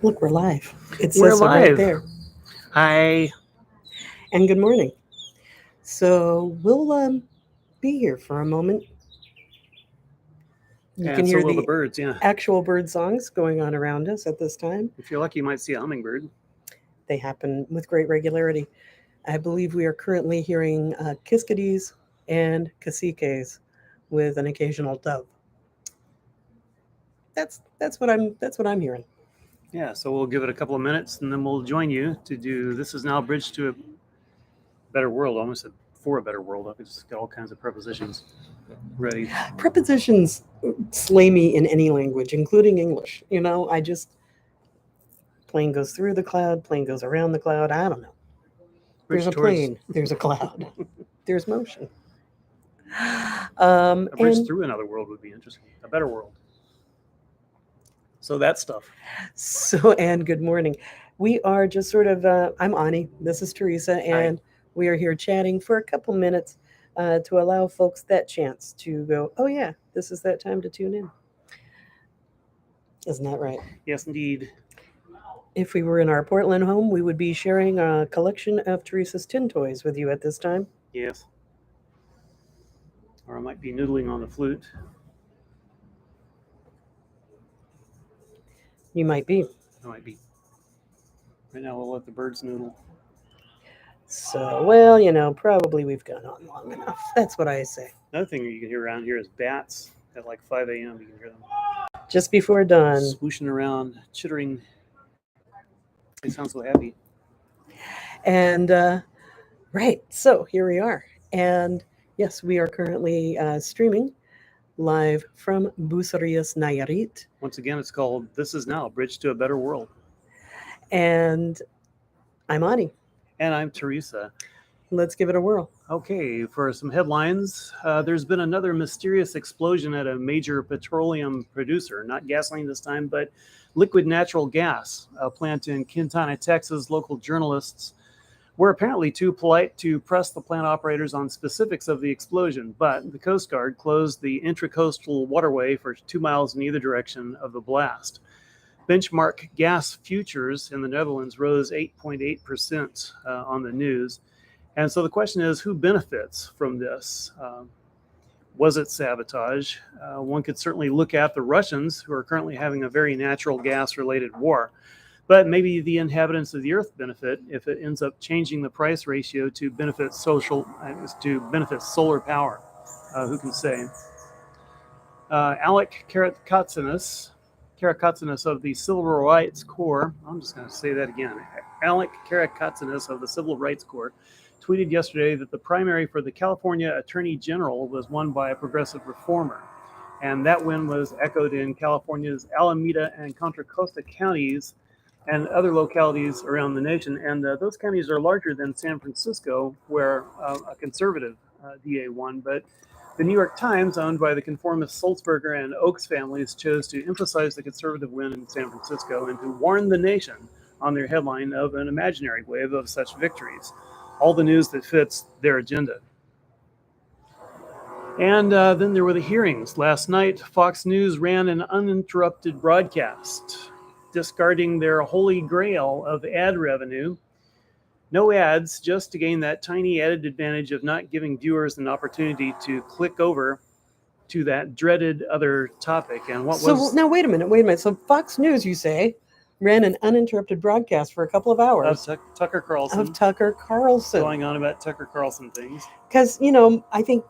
Look, we're live. It We're says so right live. there. Hi. And good morning. So we'll be here for a moment. You can And so hear will the the birds, yeah. actual bird songs going on around us at this time. If you're lucky, you might see a hummingbird. They happen with great regularity. I believe we are currently hearing kiskadees and caciques with an occasional dove. That's what I'm hearing. Yeah, so we'll give it a couple of minutes and then we'll join you to do This Is Now Bridge to a Better World. Almost said for a better world. I could just get all kinds of prepositions ready. Prepositions slay me in any language, including English. I just plane goes through the cloud, plane goes around the cloud. I don't know. There's Bridge a towards plane, there's a cloud, there's motion. a bridge And through another world would be interesting. A better world. So that stuff. and good morning. We are just sort of, I'm Ani, this is Teresa, Hi. and we are here chatting for a couple minutes to allow folks that chance to go, oh, yeah, this is that time to tune in. Isn't that right? Yes, indeed. If we were in our Portland home, we would be sharing a collection of Teresa's tin toys with you at this time. Yes. Or I might be noodling on the flute. You might be. I might be. Right now we'll let the birds noodle. So, well, probably we've gone on long enough. That's what I say. Another thing you can hear around here is bats at like 5 a.m. You can hear them Just before dawn. swooshing around, chittering. They sound so happy. And, right, so here we are. And yes, we are currently streaming live from Bucerias, Nayarit. Once again, it's called This Is Now Bridge to a Better World. And I'm Ani. And I'm Teresa. Let's give it a whirl. Okay, for some headlines, there's been another mysterious explosion at a major petroleum producer, not gasoline this time, but liquid natural gas, a plant in Quintana, Texas. Local journalists were apparently too polite to press the plant operators on specifics of the explosion, but the Coast Guard closed the intracoastal waterway for 2 miles in either direction of the blast. Benchmark gas futures in the Netherlands rose 8.8% on the news. And so the question is, who benefits from this? Was it sabotage? One could certainly look at the Russians, who are currently having a very natural gas-related war. But maybe the inhabitants of the Earth benefit if it ends up changing the price ratio to benefit solar power. Who can say? Alec Karakatsanis of the Civil Rights Corps. I'm just going to say that again. Alec Karakatsanis of the Civil Rights Corps tweeted yesterday that the primary for the California Attorney General was won by a progressive reformer. And that win was echoed in California's Alameda and Contra Costa counties and other localities around the nation. And those counties are larger than San Francisco, where a conservative DA won. But the New York Times, owned by the conformist Sulzberger and Oakes families, chose to emphasize the conservative win in San Francisco and to warn the nation on their headline of an imaginary wave of such victories. All the news that fits their agenda. And then there were the hearings. Last night, Fox News ran an uninterrupted broadcast, discarding their holy grail of ad revenue. No ads, just to gain that tiny added advantage of not giving viewers an opportunity to click over to that dreaded other topic. And now wait a minute. So Fox News, you say, ran an uninterrupted broadcast for a couple of hours of Tucker Carlson. Of Tucker Carlson. Going on about Tucker Carlson things. Because, I think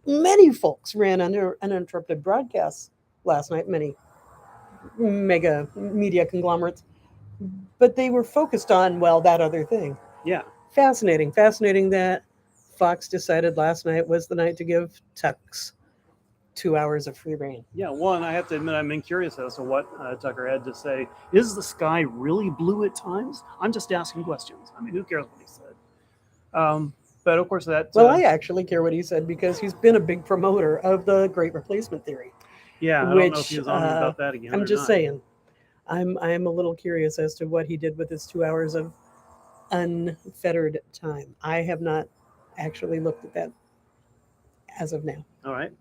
many folks ran uninterrupted broadcasts last night, many mega media conglomerates, but they were focused on, well, that other thing. Yeah. Fascinating that Fox decided last night was the night to give Tux 2 hours of free reign. Yeah, well, and I have to admit, I'm curious as to what Tucker had to say. Is the sky really blue at times? I'm just asking questions. I mean, who cares what he said? But of course, that. Well, I actually care what he said because he's been a big promoter of the Great Replacement theory. Yeah, I don't know if he was on about that again. I'm just saying. I'm a little curious as to what he did with his 2 hours of unfettered time. I have not actually looked at that as of now. All right.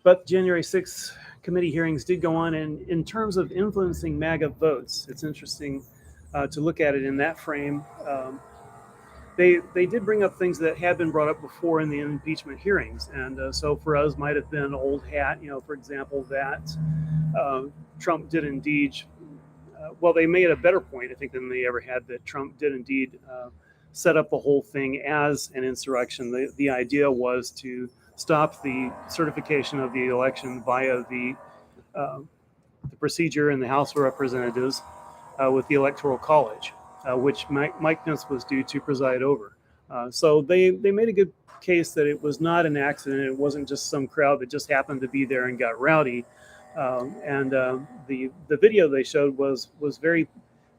But January 6th committee hearings did go on, and in terms of influencing MAGA votes, it's interesting to look at it in that frame. They did bring up things that had been brought up before in the impeachment hearings, and so for us might have been old hat. For example, that Trump did indeed. Well, they made a better point, I think, than they ever had, that Trump did indeed set up the whole thing as an insurrection. The idea was to stop the certification of the election via the procedure in the House of Representatives with the Electoral College, which Mike Pence was due to preside over. So they made a good case that it was not an accident. It wasn't just some crowd that just happened to be there and got rowdy. And the video they showed was very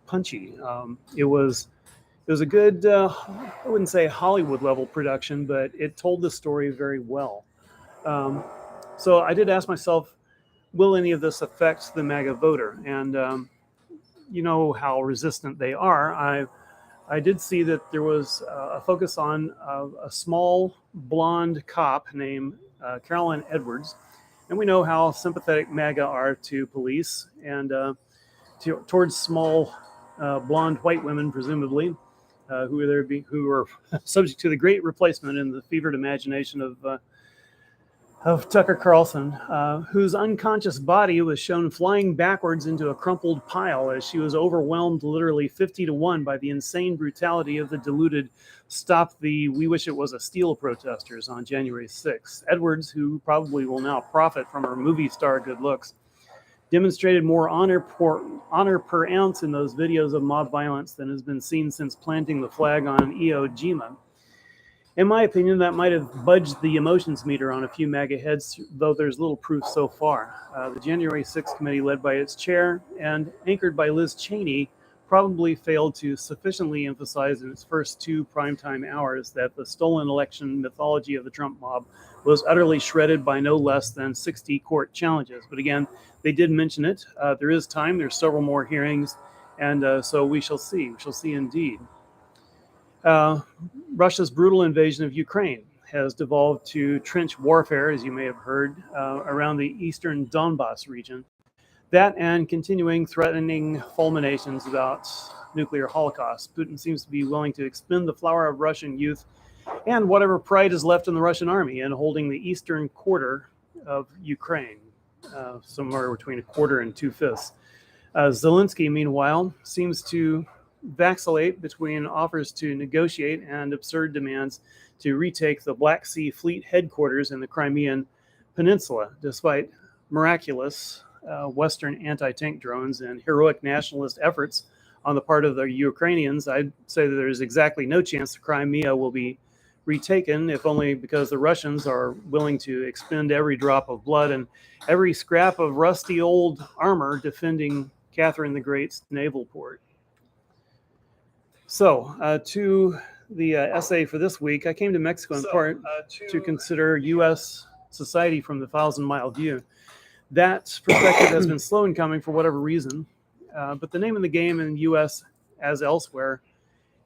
punchy. It was a good, I wouldn't say Hollywood level production, but it told the story very well. So I did ask myself, will any of this affect the MAGA voter? And you know how resistant they are. I did see that there was a focus on a small blonde cop named Carolyn Edwards. And we know how sympathetic MAGA are to police and towards small blonde white women, presumably, who are subject to the great replacement in the fevered imagination of Tucker Carlson, whose unconscious body was shown flying backwards into a crumpled pile as she was overwhelmed literally 50-1 by the insane brutality of the deluded Stop the We Wish It Was a Steal protesters on January 6th. Edwards, who probably will now profit from her movie star good looks, demonstrated more honor per ounce in those videos of mob violence than has been seen since planting the flag on Iwo Jima. In my opinion, that might have budged the emotions meter on a few MAGA heads, though there's little proof so far. The January 6th committee, led by its chair and anchored by Liz Cheney, probably failed to sufficiently emphasize in its first 2 primetime hours that the stolen election mythology of the Trump mob was utterly shredded by no less than 60 court challenges. But again, they did mention it. There is time. There's several more hearings, and so we shall see. We shall see indeed. Russia's brutal invasion of Ukraine has devolved to trench warfare, as you may have heard, around the eastern Donbass region. That and continuing threatening fulminations about nuclear holocaust. Putin seems to be willing to expend the flower of Russian youth and whatever pride is left in the Russian army in holding the eastern quarter of Ukraine, somewhere between a quarter and 2/5. Zelensky, meanwhile, seems to vacillate between offers to negotiate and absurd demands to retake the Black Sea Fleet headquarters in the Crimean Peninsula, despite miraculous Western anti-tank drones and heroic nationalist efforts on the part of the Ukrainians. I'd say that there's exactly no chance the Crimea will be retaken, if only because the Russians are willing to expend every drop of blood and every scrap of rusty old armor defending Catherine the Great's naval port. So, to the essay for this week, I came to Mexico in part to consider U.S. society from the 1,000-mile view. That perspective has been slow in coming for whatever reason, but the name of the game in the U.S., as elsewhere,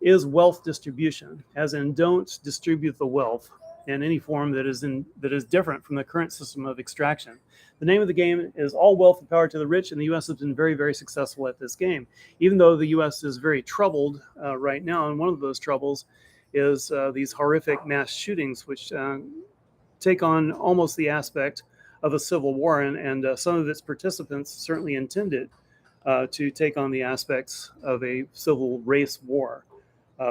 is wealth distribution, as in don't distribute the wealth in any form that is different from the current system of extraction. The name of the game is all wealth and power to the rich, and the U.S. has been very, very successful at this game, even though the U.S. is very troubled right now, and one of those troubles is these horrific mass shootings, which take on almost the aspect of a civil war, and some of its participants certainly intended to take on the aspects of a civil race war.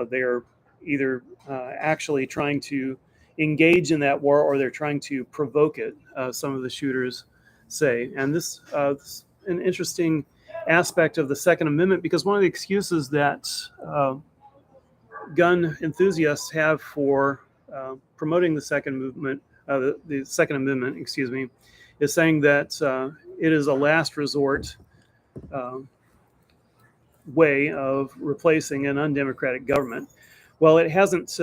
They are either actually trying to engage in that war, or they're trying to provoke it, some of the shooters say. And this is an interesting aspect of the Second Amendment, because one of the excuses that gun enthusiasts have for promoting the Second Amendment, is saying that it is a last resort way of replacing an undemocratic government. Well, it hasn't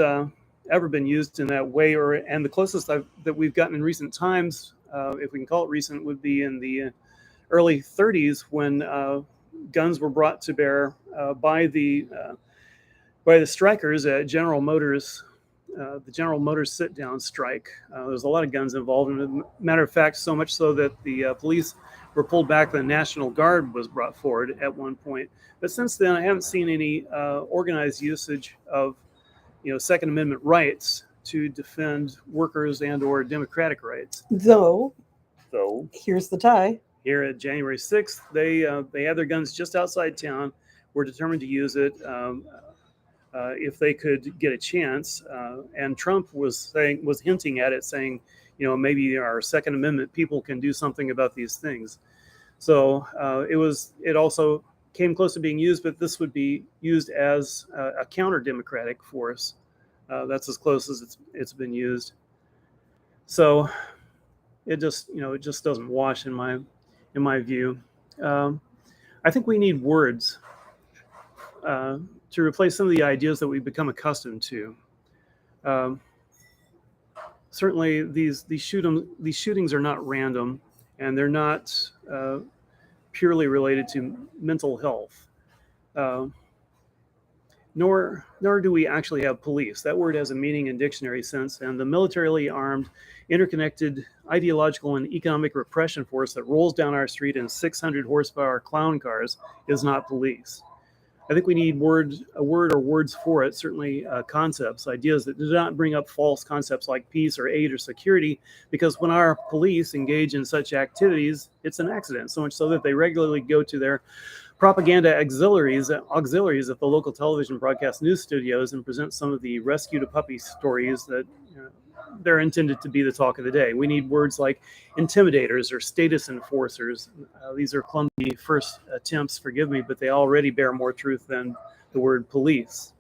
ever been used in that way, and the closest that we've gotten in recent times, if we can call it recent, would be in the early 30s, when guns were brought to bear by the strikers at General Motors the General Motors sit-down strike. There's a lot of guns involved. And as a matter of fact, so much so that the police were pulled back. The National Guard was brought forward at one point. But since then, I haven't seen any organized usage of, Second Amendment rights to defend workers and or democratic rights. Though, So here's the tie. here at January 6th, they had their guns just outside town, were determined to use it if they could get a chance. And Trump was hinting at it, saying, maybe our Second Amendment people can do something about these things. So it also came close to being used, but this would be used as a counter-democratic force. That's as close as it's been used. So it just doesn't wash in my view. I think we need words to replace some of the ideas that we've become accustomed to. Certainly, these shootings are not random, and they're not purely related to mental health. Nor do we actually have police. That word has a meaning in dictionary sense, and the militarily armed, interconnected, ideological, and economic repression force that rolls down our street in 600 horsepower Klown Kars is not police. I think we need a word or words for it, certainly concepts, ideas that do not bring up false concepts like peace or aid or security, because when our police engage in such activities, it's an accident, so much so that they regularly go to their propaganda auxiliaries at the local television broadcast news studios and present some of the rescue to puppy stories that they're intended to be the talk of the day. We need words like intimidators or status enforcers. These are clumsy first attempts, forgive me, but they already bear more truth than the word police.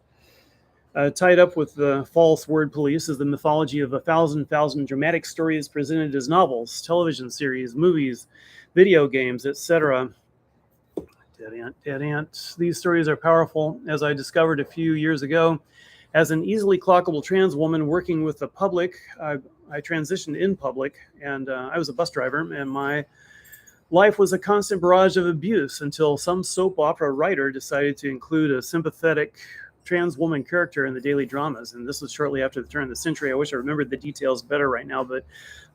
Tied up with the false word police is the mythology of a thousand dramatic stories presented as novels, television series, movies, video games, etc. Dead ant. These stories are powerful, as I discovered a few years ago. As an easily clockable trans woman working with the public, I transitioned in public, and I was a bus driver, and my life was a constant barrage of abuse until some soap opera writer decided to include a sympathetic trans woman character in the daily dramas. And this was shortly after the turn of the century. I wish I remembered the details better right now, but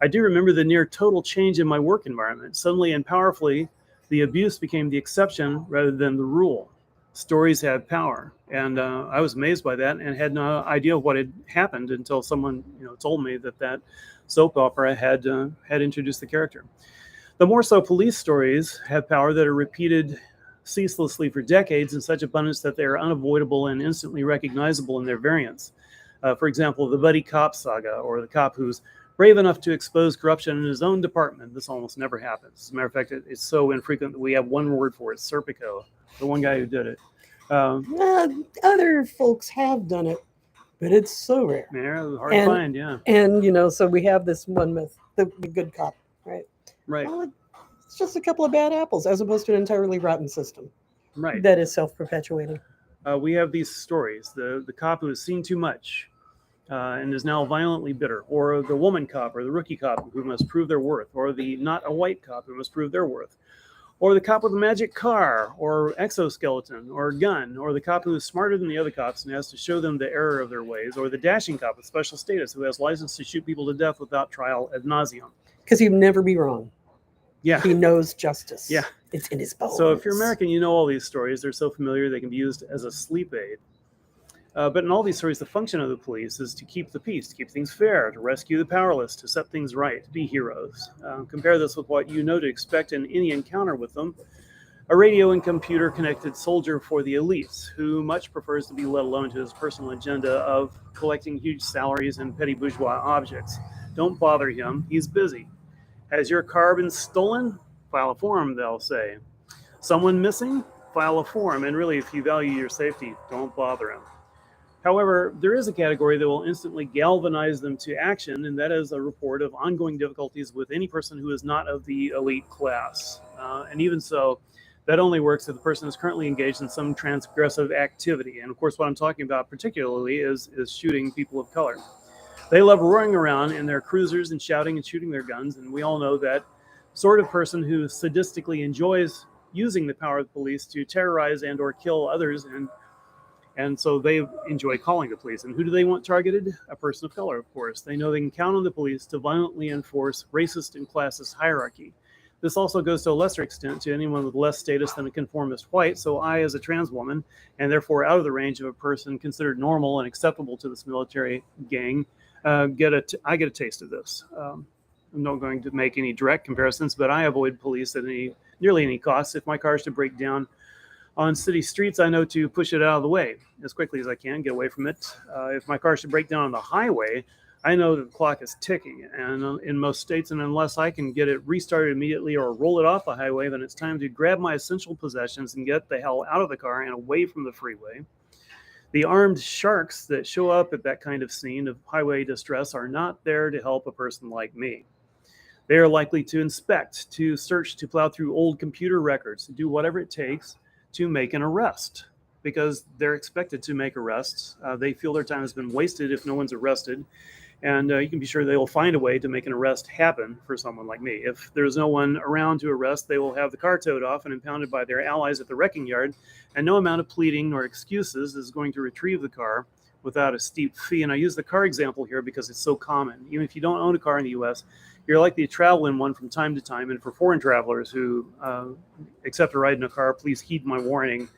I do remember the near total change in my work environment. Suddenly and powerfully, the abuse became the exception rather than the rule. Stories had power, and I was amazed by that and had no idea what had happened until someone told me that soap opera had introduced the character. The more so, police stories have power that are repeated ceaselessly for decades in such abundance that they are unavoidable and instantly recognizable in their variants. For example, the buddy cop saga, or the cop who's brave enough to expose corruption in his own department. This almost never happens. As a matter of fact, it's so infrequent that we have one word for it: Serpico, the one guy who did it. Other folks have done it, but it's so rare. Yeah, hard to find, yeah. And, so we have this one myth, the good cop, right? Right. Well, it's just a couple of bad apples as opposed to an entirely rotten system. Right. That is self-perpetuating. We have these stories. The cop who has seen too much and is now violently bitter, or the woman cop or the rookie cop who must prove their worth, or the not a white cop who must prove their worth, or the cop with a magic car or exoskeleton or gun, or the cop who is smarter than the other cops and has to show them the error of their ways, or the dashing cop with special status who has license to shoot people to death without trial ad nauseum. Because he'd never be wrong. Yeah. He knows justice. Yeah. It's in his bones. So if you're American, you know all these stories. They're so familiar they can be used as a sleep aid. But in all these stories, the function of the police is to keep the peace, to keep things fair, to rescue the powerless, to set things right, to be heroes. Compare this with what you know to expect in any encounter with them: a radio and computer connected soldier for the elites, who much prefers to be let alone to his personal agenda of collecting huge salaries and petty bourgeois objects. Don't bother him, he's busy. Has your car been stolen? File a form, they'll say. Someone missing? File a form. And really, if you value your safety, don't bother him. However, there is a category that will instantly galvanize them to action, and that is a report of ongoing difficulties with any person who is not of the elite class. And even so, that only works if the person is currently engaged in some transgressive activity. And of course, what I'm talking about particularly is shooting people of color. They love roaring around in their cruisers and shouting and shooting their guns, and we all know that sort of person who sadistically enjoys using the power of the police to terrorize and or kill others and And so they enjoy calling the police. And who do they want targeted? A person of color, of course. They know they can count on the police to violently enforce racist and classist hierarchy. This also goes to a lesser extent to anyone with less status than a conformist white. So I, as a trans woman, and therefore out of the range of a person considered normal and acceptable to this military gang, I get a taste of this. I'm not going to make any direct comparisons, but I avoid police at nearly any cost. If my car is to break down on city streets, I know to push it out of the way as quickly as I can, get away from it. If my car should break down on the highway, I know that the clock is ticking. And in most states, and unless I can get it restarted immediately or roll it off the highway, then it's time to grab my essential possessions and get the hell out of the car and away from the freeway. The armed sharks that show up at that kind of scene of highway distress are not there to help a person like me. They are likely to inspect, to search, to plow through old computer records, to do whatever it takes to make an arrest, because they're expected to make arrests. They feel their time has been wasted if no one's arrested. And you can be sure they will find a way to make an arrest happen for someone like me. If there's no one around to arrest, they will have the car towed off and impounded by their allies at the wrecking yard. And no amount of pleading or excuses is going to retrieve the car without a steep fee. And I use the car example here because it's so common. Even if you don't own a car in the US, you're likely to travel in one from time to time. And for foreign travelers who accept a ride in a car, please heed my warning.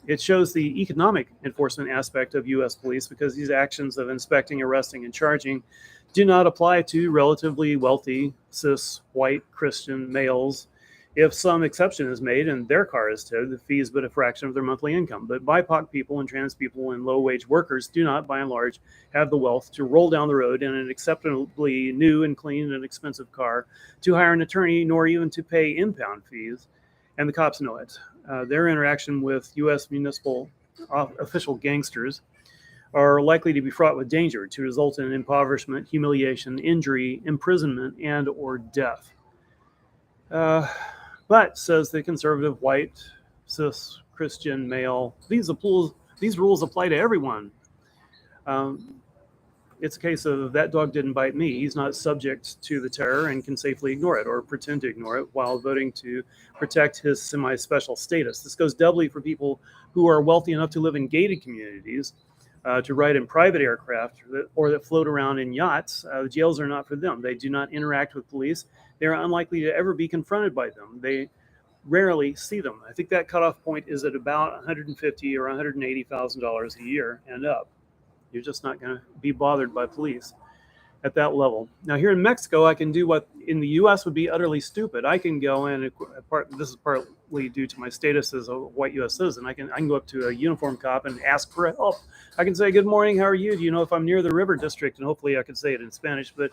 It shows the economic enforcement aspect of U.S. police, because these actions of inspecting, arresting, and charging do not apply to relatively wealthy, cis, white, Christian males. If some exception is made and their car is towed, the fee is but a fraction of their monthly income. But BIPOC people and trans people and low-wage workers do not, by and large, have the wealth to roll down the road in an acceptably new and clean and expensive car, to hire an attorney, nor even to pay impound fees. And the cops know it. Their interaction with U.S. municipal official gangsters are likely to be fraught with danger, to result in impoverishment, humiliation, injury, imprisonment, and or death. But, says the conservative white, cis, Christian male, these rules apply to everyone. It's a case of that dog didn't bite me. He's not subject to the terror and can safely ignore it or pretend to ignore it while voting to protect his semi-special status. This goes doubly for people who are wealthy enough to live in gated communities, to ride in private aircraft, or that float around in yachts. The jails are not for them. They do not interact with police. They are unlikely to ever be confronted by them. They rarely see them. I think that cutoff point is at about $150,000 or $180,000 a year and up. You're just not going to be bothered by police at that level. Now, here in Mexico, I can do what in the U.S. would be utterly stupid. I can go in, this is partly due to my status as a white U.S. citizen. I can go up to a uniformed cop and ask for help. I can say, "Good morning, how are you? Do you know if I'm near the river district?" And hopefully I could say it in Spanish. But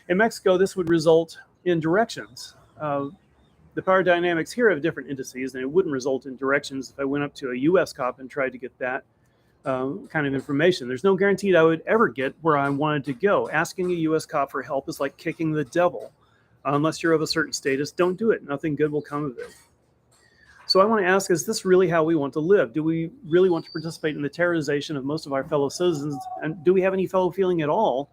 in Mexico, this would result in directions. The power dynamics here have different indices, and it wouldn't result in directions if I went up to a U.S. cop and tried to get that kind of information. There's no guarantee that I would ever get where I wanted to go. Asking a U.S. cop for help is like kicking the devil. Unless you're of a certain status, don't do it. Nothing good will come of it. So I want to ask, is this really how we want to live? Do we really want to participate in the terrorization of most of our fellow citizens? And do we have any fellow feeling at all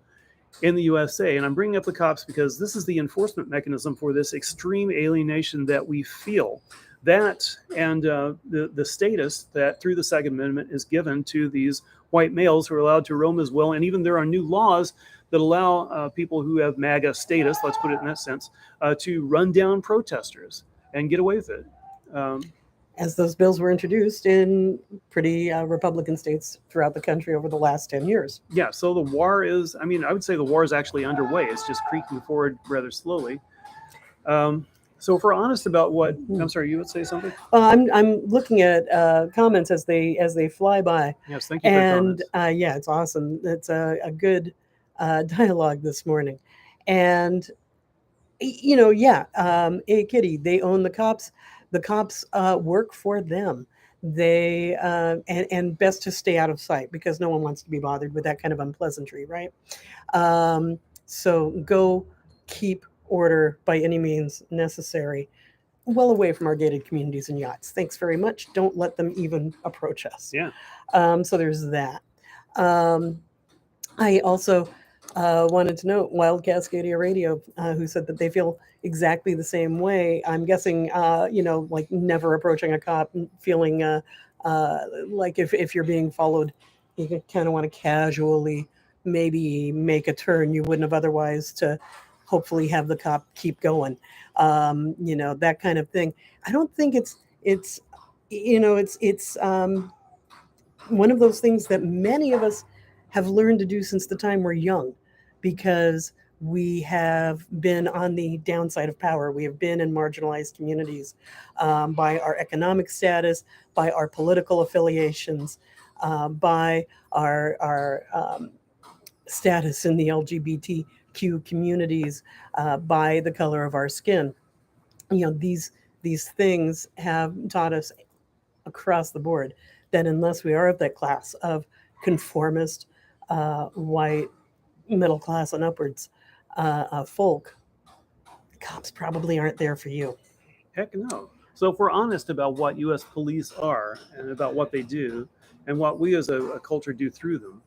in the USA? And I'm bringing up the cops because this is the enforcement mechanism for this extreme alienation that we feel. That and the status that through the Second Amendment is given to these white males who are allowed to roam as well. And even there are new laws that allow people who have MAGA status, let's put it in that sense, to run down protesters and get away with it. As those bills were introduced in pretty Republican states throughout the country over the last 10 years. Yeah, so the war is, I would say the war is actually underway. It's just creaking forward rather slowly. So if we're honest about what, I'm sorry, you would say something? I'm looking at comments as they fly by. Yes, thank you for the comments. Yeah, it's awesome. It's a good dialogue this morning. And, hey, Kitty, they own the cops. The cops work for them. They and best to stay out of sight because no one wants to be bothered with that kind of unpleasantry, right? So go keep order by any means necessary, well away from our gated communities and yachts. Thanks very much. Don't let them even approach us. Yeah. So there's that. I also wanted to note Wild Cascadia Radio, who said that they feel exactly the same way. I'm guessing, like never approaching a cop, feeling Like if you're being followed, you kind of want to casually maybe make a turn you wouldn't have otherwise to hopefully have the cop keep going. That kind of thing. I don't think it's it's one of those things that many of us have learned to do since the time we're young, because we have been on the downside of power. We have been in marginalized communities, by our economic status, by our political affiliations, by our status in the LGBTQ communities, by the color of our skin. These things have taught us across the board that unless we are of that class of conformist, white, middle class, and upwards folk, cops probably aren't there for you. Heck no. So if we're honest about what U.S. police are and about what they do and what we as a culture do through them,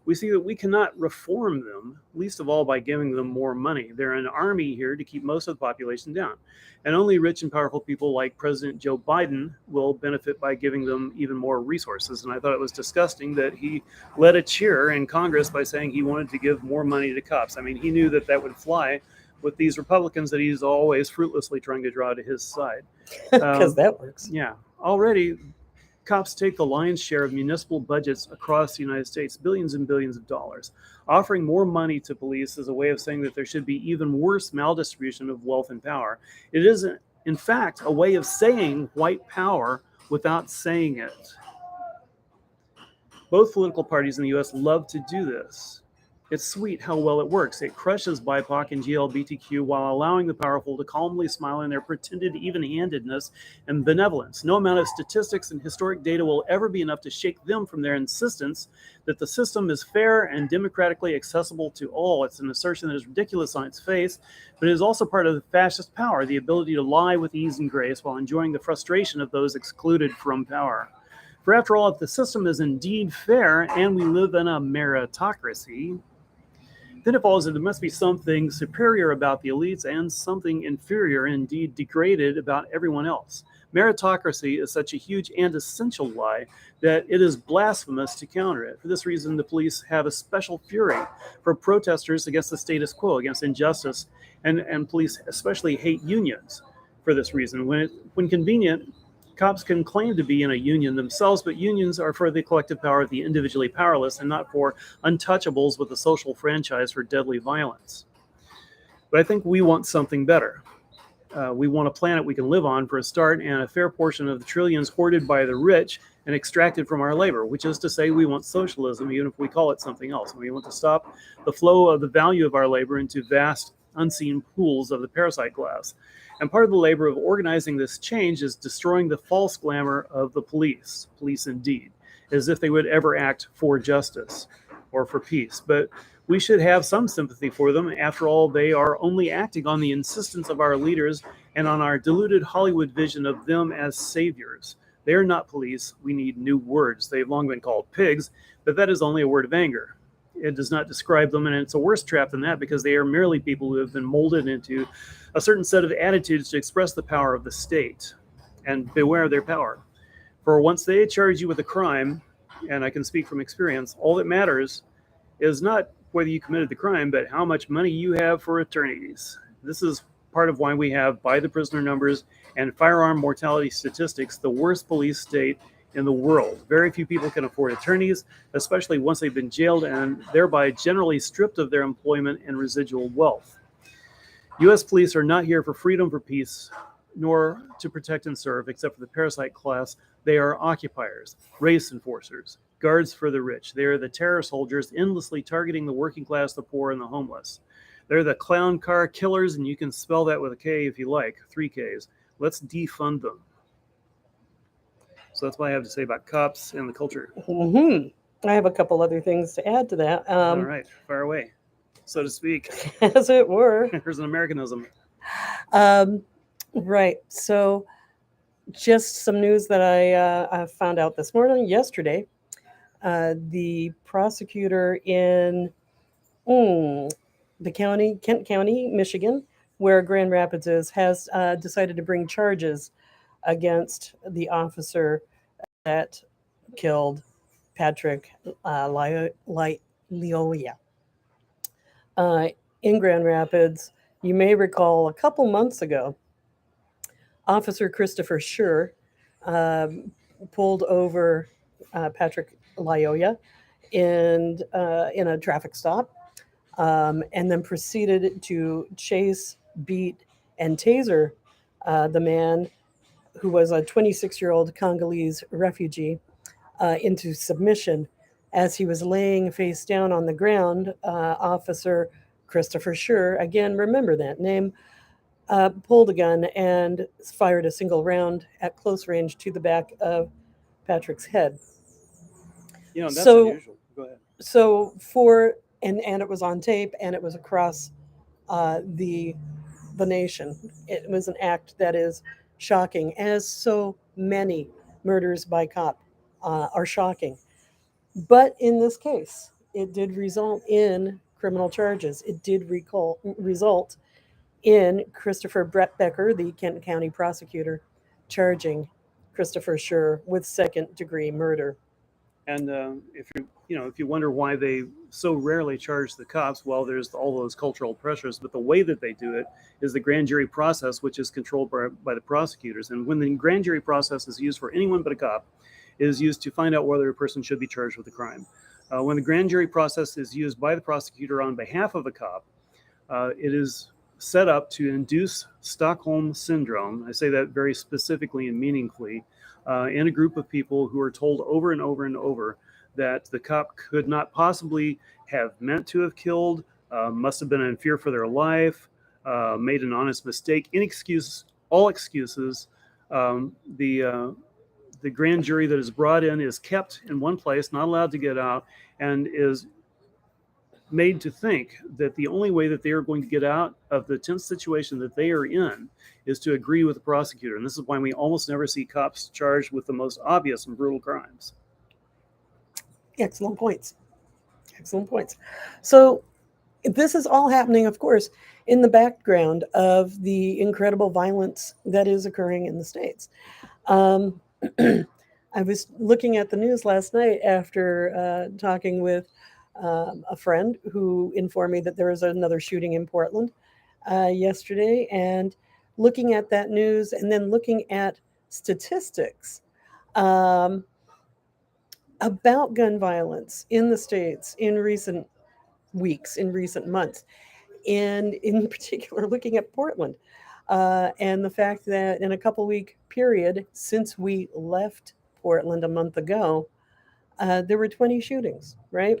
we see that we cannot reform them, least of all by giving them more money. They're an army here to keep most of the population down. And only rich and powerful people like President Joe Biden will benefit by giving them even more resources. And I thought it was disgusting that he led a cheer in Congress by saying he wanted to give more money to cops. I mean, he knew that that would fly with these Republicans that he's always fruitlessly trying to draw to his side. Because that works. Yeah. Already, cops take the lion's share of municipal budgets across the United States, billions and billions of dollars. Offering more money to police is a way of saying that there should be even worse maldistribution of wealth and power. It is, in fact, a way of saying white power without saying it. Both political parties in the U.S. love to do this. It's sweet how well it works. It crushes BIPOC and GLBTQ while allowing the powerful to calmly smile in their pretended even-handedness and benevolence. No amount of statistics and historic data will ever be enough to shake them from their insistence that the system is fair and democratically accessible to all. It's an assertion that is ridiculous on its face, but it is also part of the fascist power, the ability to lie with ease and grace while enjoying the frustration of those excluded from power. For after all, if the system is indeed fair and we live in a meritocracy, then it follows that there must be something superior about the elites and something inferior, indeed degraded, about everyone else. Meritocracy is such a huge and essential lie that it is blasphemous to counter it. For this reason, the police have a special fury for protesters against the status quo, against injustice, and police especially hate unions for this reason. When convenient, cops can claim to be in a union themselves, but unions are for the collective power of the individually powerless and not for untouchables with a social franchise for deadly violence. But I think we want something better. We want a planet we can live on for a start, and a fair portion of the trillions hoarded by the rich and extracted from our labor, which is to say we want socialism, even if we call it something else. We want to stop the flow of the value of our labor into vast, unseen pools of the parasite class. And part of the labor of organizing this change is destroying the false glamour of the police indeed, as if they would ever act for justice or for peace. But we should have some sympathy for them. After all, they are only acting on the insistence of our leaders and on our deluded Hollywood vision of them as saviors. They are not police. We need new words. They've long been called pigs, but that is only a word of anger. It does not describe them, and it's a worse trap than that because they are merely people who have been molded into a certain set of attitudes to express the power of the state, and beware their power. For once they charge you with a crime, and I can speak from experience, all that matters is not whether you committed the crime, but how much money you have for attorneys. This is part of why we have, by the prisoner numbers and firearm mortality statistics, the worst police state in the world. Very few people can afford attorneys, especially once they've been jailed and thereby generally stripped of their employment and residual wealth. U.S. police are not here for freedom, for peace, nor to protect and serve, except for the parasite class. They are occupiers, race enforcers, guards for the rich. They are the terror soldiers endlessly targeting the working class, the poor, and the homeless. They're the Klown Kar killers, and you can spell that with a K if you like, 3 Ks. Let's defund them. So that's what I have to say about cops and the culture. Mm-hmm. I have a couple other things to add to that. All right, fire away, so to speak. As it were. Here's an Americanism. Right. So just some news that I found out this morning, yesterday. The prosecutor in the county, Kent County, Michigan, where Grand Rapids is, has decided to bring charges against the officer that killed Patrick Lyoya uh, in Grand Rapids. You may recall a couple months ago, Officer Christopher Schur um, pulled over Patrick Lyoya in a traffic stop, and then proceeded to chase, beat, and taser the man who was a 26-year-old Congolese refugee into submission. As he was laying face down on the ground, Officer Christopher Schur, again, remember that name, pulled a gun and fired a single round at close range to the back of Patrick's head. That's So, unusual. Go ahead. so for and it was on tape and it was across the nation. It was an act that is shocking, as so many murders by cop are shocking. But in this case, it did result in criminal charges. It did result in Christopher Brett Becker, the Kent County prosecutor, charging Christopher Schur with second-degree murder. And if you wonder why they so rarely charge the cops, well, there's all those cultural pressures. But the way that they do it is the grand jury process, which is controlled by the prosecutors. And when the grand jury process is used for anyone but a cop, it is used to find out whether a person should be charged with a crime. When the grand jury process is used by the prosecutor on behalf of a cop, it is set up to induce Stockholm syndrome. I say that very specifically and meaningfully. In a group of people who are told over and over and over that the cop could not possibly have meant to have killed, must have been in fear for their life, made an honest mistake, all excuses. The grand jury that is brought in is kept in one place, not allowed to get out, and is made to think that the only way that they are going to get out of the tense situation that they are in is to agree with the prosecutor. And this is why we almost never see cops charged with the most obvious and brutal crimes. Excellent points. Excellent points. So this is all happening, of course, in the background of the incredible violence that is occurring in the States. Um, I was looking at the news last night after talking with a friend who informed me that there was another shooting in Portland yesterday, and looking at that news and then looking at statistics um, about gun violence in the States in recent weeks, in recent months, and in particular looking at Portland and the fact that in a couple week period since we left Portland a month ago, there were 20 shootings, right,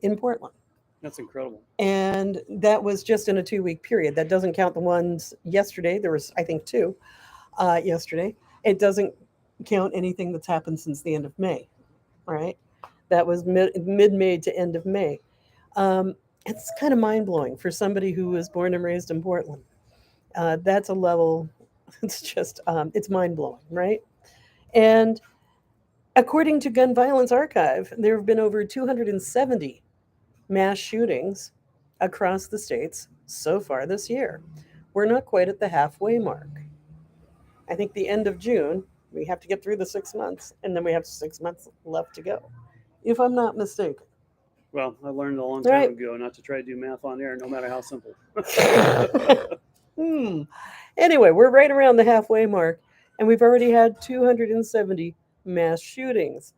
in Portland. That's incredible. And that was just in a 2 week period. That doesn't count the ones yesterday. There was, I think, two yesterday. It doesn't count anything that's happened since the end of May, right? That was mid-May to end of May. Um, it's kind of mind-blowing for somebody who was born and raised in Portland. That's a level, it's just, it's mind-blowing, right? And according to Gun Violence Archive, there have been over 270 mass shootings across the states so far this year. We're not quite at the halfway mark. I think the end of June, we have to get through the 6 months, and then we have 6 months left to go, if I'm not mistaken. Well, I learned a long time Right. ago not to try to do math on air, no matter how simple. Anyway, we're right around the halfway mark, and we've already had 270 mass shootings.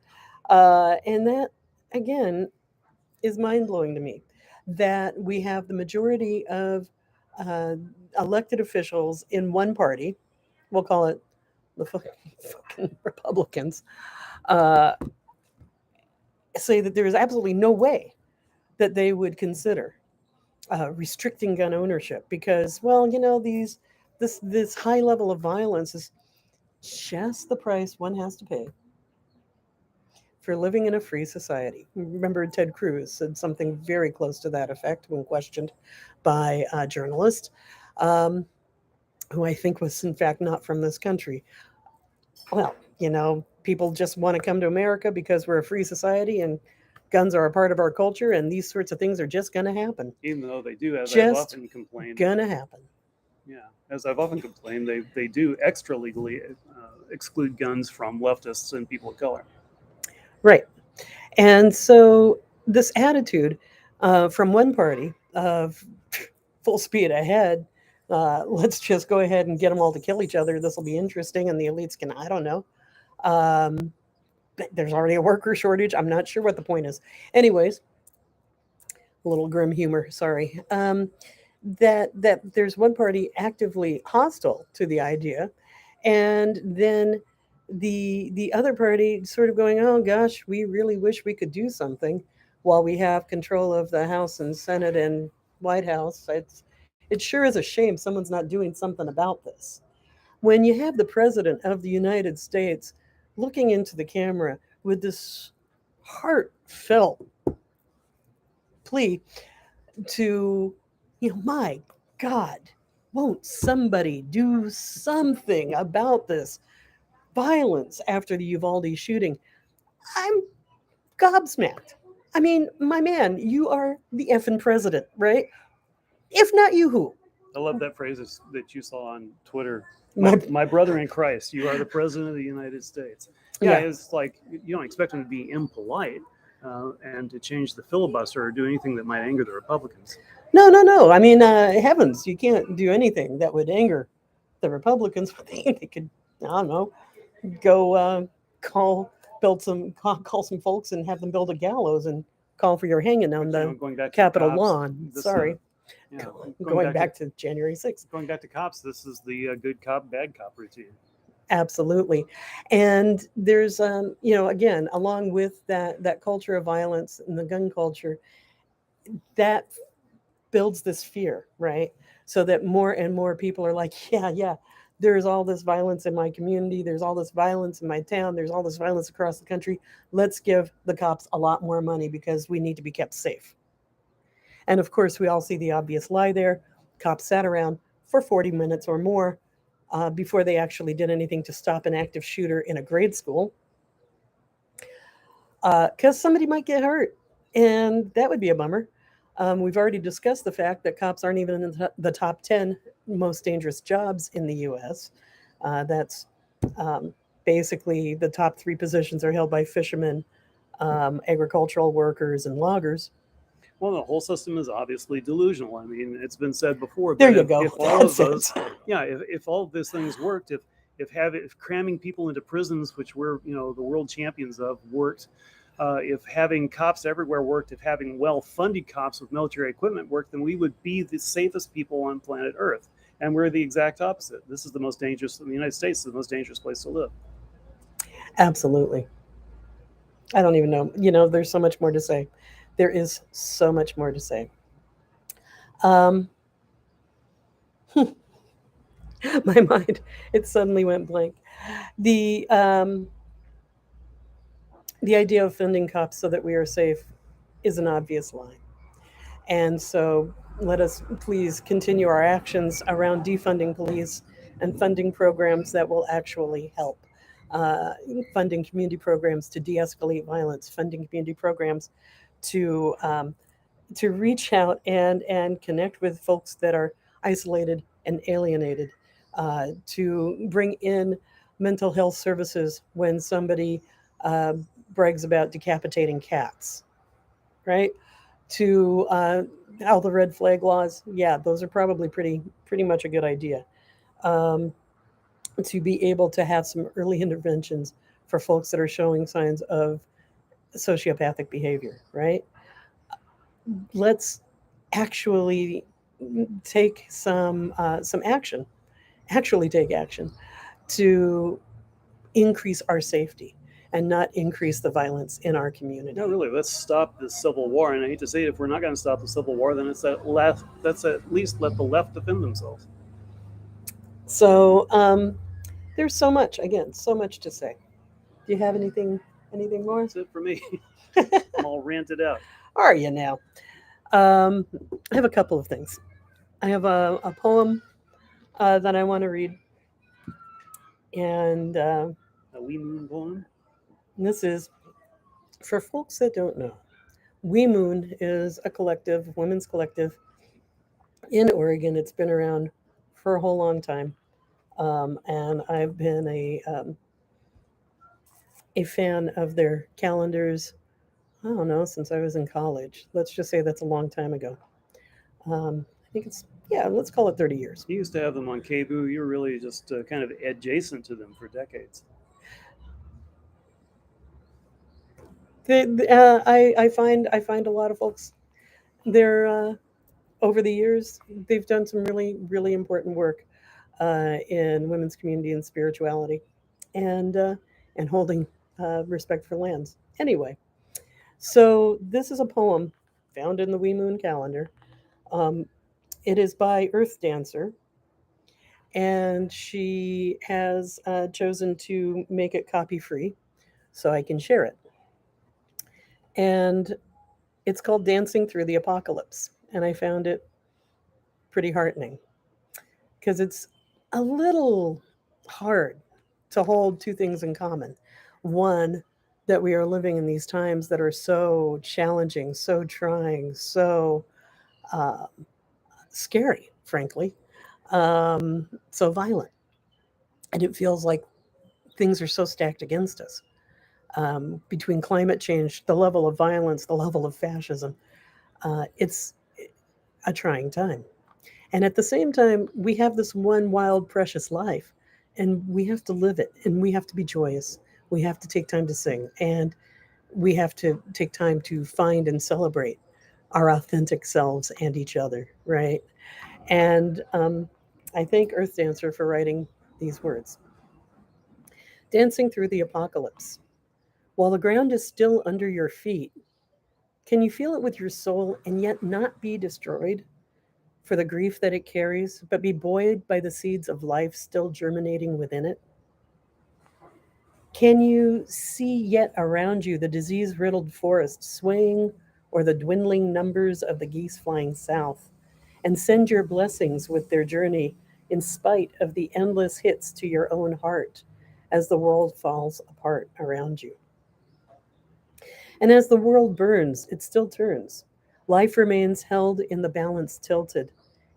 And that, again, is mind blowing to me that we have the majority of uh, elected officials in one party, we'll call it the fucking Republicans, uh, say that there is absolutely no way that they would consider restricting gun ownership because, well, this high level of violence is just the price one has to pay for living in a free society. Remember, Ted Cruz said something very close to that effect when questioned by a journalist, um, who I think was, in fact, not from this country. Well, people just want to come to America because we're a free society and guns are a part of our culture, and these sorts of things are just going to happen. Even though they do, as I've Just often complained. going to happen. Yeah, as I've often complained, they do extra legally exclude guns from leftists and people of color. Right. And so this attitude from one party of full speed ahead, let's just go ahead and get them all to kill each other. This will be interesting. And the elites can, I don't know. Um, there's already a worker shortage. I'm not sure what the point is. Anyways, a little grim humor, sorry. That there's one party actively hostile to the idea, and then the other party sort of going, oh gosh, we really wish we could do something while we have control of the House and Senate and White House. It sure is a shame someone's not doing something about this. When you have the president of the United States looking into the camera with this heartfelt plea to, my God, won't somebody do something about this violence after the Uvalde shooting? I'm gobsmacked. I mean, my man, you are the effing president, right? If not you, who? I love that phrase that you saw on Twitter. My, My brother in Christ, you are the president of the United States. Yeah, yeah. it's like you don't expect him to be impolite and to change the filibuster or do anything that might anger the Republicans. No, no, no. I mean, heavens, you can't do anything that would anger the Republicans. They could, I don't know, go call some folks and have them build a gallows and call for your hanging on the going back to Capitol cops, lawn. this, Sorry, yeah, going back to January 6th. Going back to cops, this is the good cop, bad cop routine. Absolutely. And there's, again, along with that culture of violence and the gun culture, that builds this fear, right? So that more and more people are like, yeah, there's all this violence in my community. There's all this violence in my town. There's all this violence across the country. Let's give the cops a lot more money because we need to be kept safe. And of course, we all see the obvious lie there. Cops sat around for 40 minutes or more before they actually did anything to stop an active shooter in a grade school because somebody might get hurt. And that would be a bummer. We've already discussed the fact that cops aren't even in the top 10 most dangerous jobs in the US. That's basically the top three positions are held by fishermen, agricultural workers, and loggers. Well, the whole system is obviously delusional. I mean, it's been said before. There But you go. If all of That's those, yeah, if all of those things worked, if cramming people into prisons, which we're the world champions of, worked, if having cops everywhere worked, if having well-funded cops with military equipment worked, then we would be the safest people on planet Earth. And we're the exact opposite. This is the most dangerous. In the United States, is the most dangerous place to live. Absolutely. I don't even know. There's so much more to say. There is so much more to say. Um, my mind, it suddenly went blank. The um, the idea of funding cops so that we are safe is an obvious line. And so let us please continue our actions around defunding police and funding programs that will actually help. Uh, Funding community programs to de-escalate violence, funding community programs to reach out and connect with folks that are isolated and alienated, to bring in mental health services when somebody uh, brags about decapitating cats, right? To all the red flag laws, yeah, those are probably pretty much a good idea. Um, to be able to have some early interventions for folks that are showing signs of sociopathic behavior, right? Let's actually take some action, actually take action to increase our safety and not increase the violence in our community. No, really, let's stop this civil war. And I hate to say it, if we're not going to stop the civil war, then it's at least let the left defend themselves. So there's so much, again, so much to say. Do you have anything more? That's it for me. I'm all ranted out. Are you now? I have a couple of things. I have a poem that I want to read, and A wee moon poem. this is for folks that don't know. We Moon is a collective, women's collective in Oregon. It's been around for a whole long time. And I've been a fan of their calendars. I don't know, since I was in college. Let's just say that's a long time ago. I think it's, yeah, let's call it 30 years. You used to have them on KBOO. You were really just kind of adjacent to them for decades. I find a lot of folks, they're over the years, they've done some really, really important work in women's community and spirituality, and holding respect for lands. Anyway, so this is a poem found in the Wee Moon calendar. Um, it is by Earth Dancer, and she has chosen to make it copy free so I can share it. And it's called Dancing Through the Apocalypse. And I found it pretty heartening because it's a little hard to hold two things in common. One, that we are living in these times that are so challenging, so trying, so uh, scary, frankly, so violent. And it feels like things are so stacked against us. Between climate change, the level of violence, the level of fascism, it's a trying time. And at the same time, we have this one wild, precious life, and we have to live it, and we have to be joyous. We have to take time to sing, and we have to take time to find and celebrate our authentic selves and each other, right? And I thank Earth Dancer for writing these words. Dancing through the apocalypse. While the ground is still under your feet, can you feel it with your soul and yet not be destroyed for the grief that it carries, but be buoyed by the seeds of life still germinating within it? Can you see yet around you the disease riddled forest swaying or the dwindling numbers of the geese flying south, and send your blessings with their journey in spite of the endless hits to your own heart as the world falls apart around you? And as the world burns, it still turns. Life remains held in the balance tilted.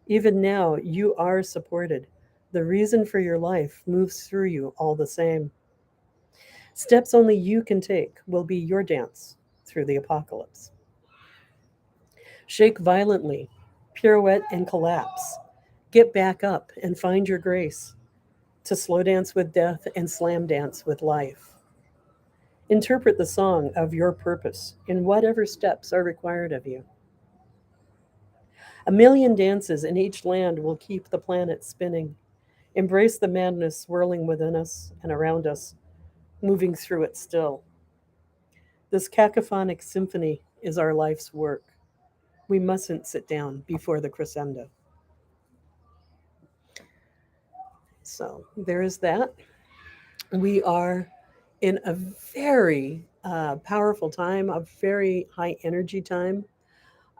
Even now, you are supported. The reason for your life moves through you all the same. Steps only you can take will be your dance through the apocalypse. Shake violently, pirouette and collapse. Get back up and find your grace to slow dance with death and slam dance with life. Interpret the song of your purpose in whatever steps are required of you. A million dances in each land will keep the planet spinning. Embrace the madness swirling within us and around us, moving through it still. This cacophonic symphony is our life's work. We mustn't sit down before the crescendo. So there is that. We are in a very powerful time, a very high energy time.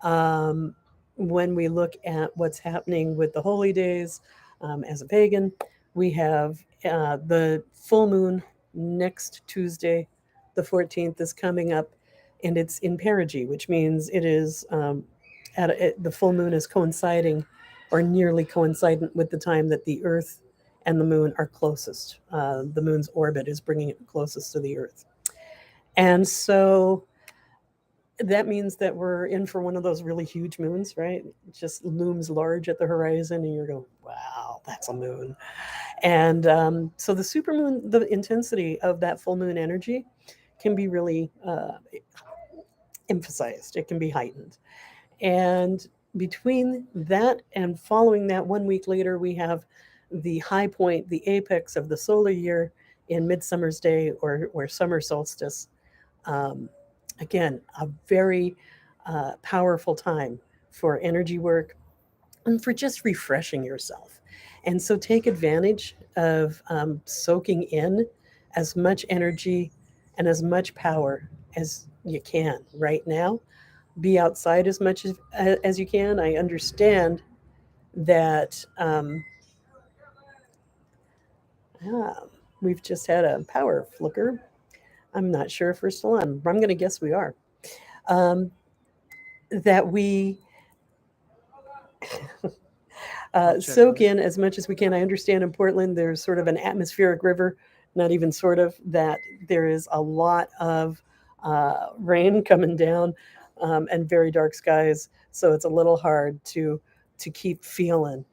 Um, when we look at what's happening with the holy days, as a pagan, we have the full moon next Tuesday, the 14th, is coming up, and it's in perigee, which means it is the full moon is coinciding or nearly coincident with the time that the Earth and the moon are closest. The moon's orbit is bringing it closest to the Earth. And so that means that we're in for one of those really huge moons, right? It just looms large at the horizon, and you're going, wow, that's a moon. And so the supermoon, the intensity of that full moon energy can be really emphasized, it can be heightened. And between that and following that, 1 week later, we have the high point, the apex of the solar year in Midsummer's Day, or summer solstice. Um, Again, a very powerful time for energy work and for just refreshing yourself. And so take advantage of soaking in as much energy and as much power as you can right now. Be outside as much as you can. I understand that ah, we've just had a power flicker. I'm not sure if we're still on. I'm going to guess we are. Um, that we I'll check Soak those. in as much as we can. I understand in Portland there's sort of an atmospheric river, not even sort of, that there is a lot of rain coming down, and very dark skies. So it's a little hard to keep feeling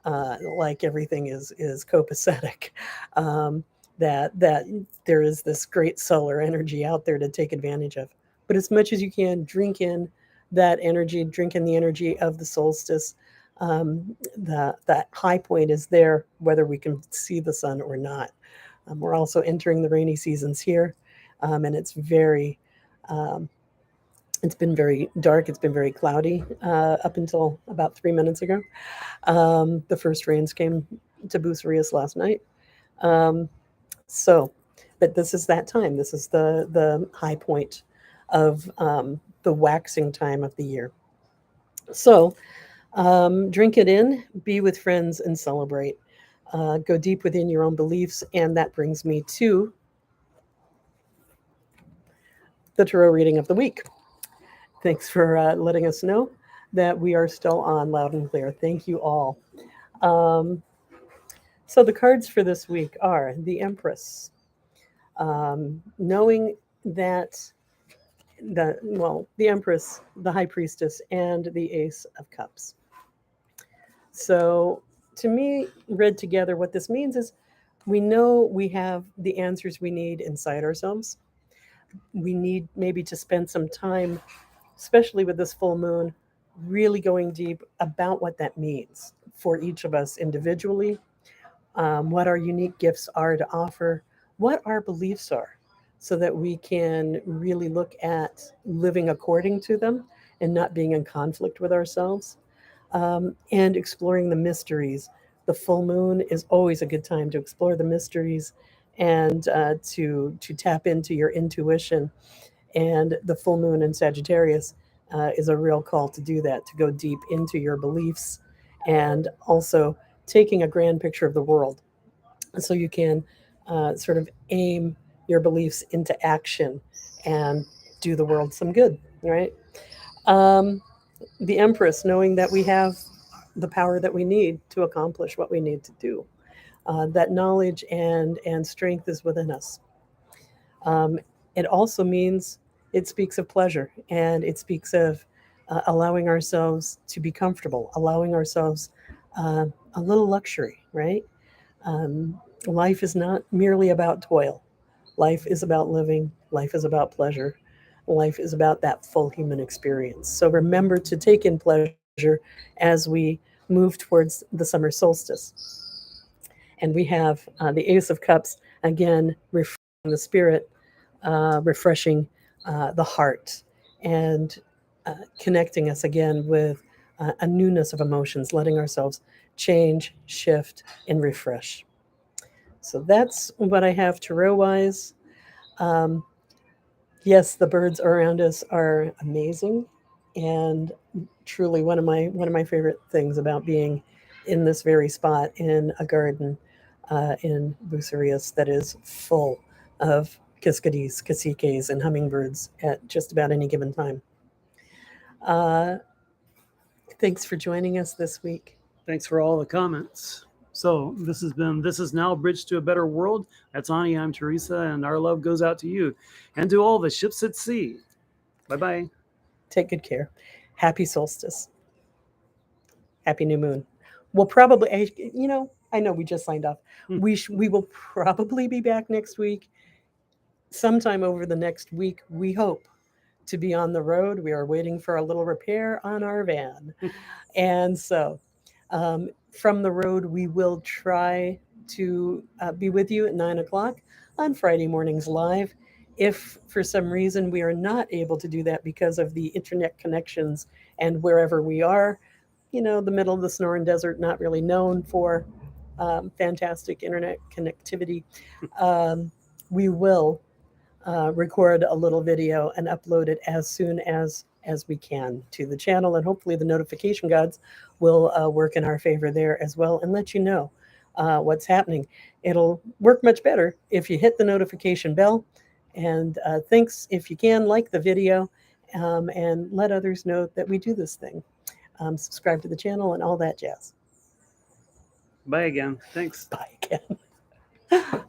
like everything is copacetic. Um, that there is this great solar energy out there to take advantage of. But as much as you can, drink in that energy, drink in the energy of the solstice. That high point is there, whether we can see the sun or not. We're also entering the rainy seasons here, and um, it's been very dark. It's been very cloudy up until about 3 minutes ago. The first rains came to Bucerius last night. Um, so, but this is that time. This is the high point of the waxing time of the year. So, drink it in, be with friends, and celebrate. Go deep within your own beliefs, and that brings me to the tarot reading of the week. Thanks for letting us know that we are still on loud and clear. Thank you all. Um, so the cards for this week are the Empress. Knowing that the Empress, the High Priestess, and the Ace of Cups. So, to me, read together, what this means is we know we have the answers we need inside ourselves. We need maybe to spend some time, especially with this full moon, really going deep about what that means for each of us individually, what our unique gifts are to offer, what our beliefs are, so that we can really look at living according to them and not being in conflict with ourselves, and exploring the mysteries. The full moon is always a good time to explore the mysteries and to tap into your intuition. And the full moon in Sagittarius is a real call to do that, to go deep into your beliefs, and also taking a grand picture of the world so you can sort of aim your beliefs into action and do the world some good, right? Um, the Empress, knowing that we have the power that we need to accomplish what we need to do. That knowledge and strength is within us. Um, it also means it speaks of pleasure, and it speaks of allowing ourselves to be comfortable, allowing ourselves a little luxury, right? Life is not merely about toil. Life is about living. Life is about pleasure. Life is about that full human experience. So remember to take in pleasure as we move towards the summer solstice. And we have the Ace of Cups, again, refreshing the spirit, refreshing the heart, and connecting us again with a newness of emotions, letting ourselves change, shift, and refresh. So that's what I have tarot wise. Um, yes, the birds around us are amazing, and truly one of my favorite things about being in this very spot in a garden in Bucerius that is full of kiskadis, caciques, and hummingbirds at just about any given time. Uh, Thanks for joining us this week. Thanks for all the comments. So this is now Bridge to a Better World. That's Ani, I'm Teresa, and our love goes out to you and to all the ships at sea. Bye-bye. Take good care. Happy solstice. Happy new moon. We'll probably, I know we just signed off. Hmm. We will probably be back next week, sometime over the next week. We hope to be on the road. We are waiting for a little repair on our van, and so from the road we will try to be with you at 9 o'clock on Friday mornings live. If for some reason we are not able to do that because of the internet connections and wherever we are, the middle of the Sonoran Desert, not really known for fantastic internet connectivity, um, we will record a little video and upload it as soon as we can to the channel, and hopefully the notification gods will work in our favor there as well and let you know what's happening. It'll work much better if you hit the notification bell, and thanks if you can like the video, and let others know that we do this thing. Subscribe to the channel and all that jazz. Bye again. Thanks. Bye again.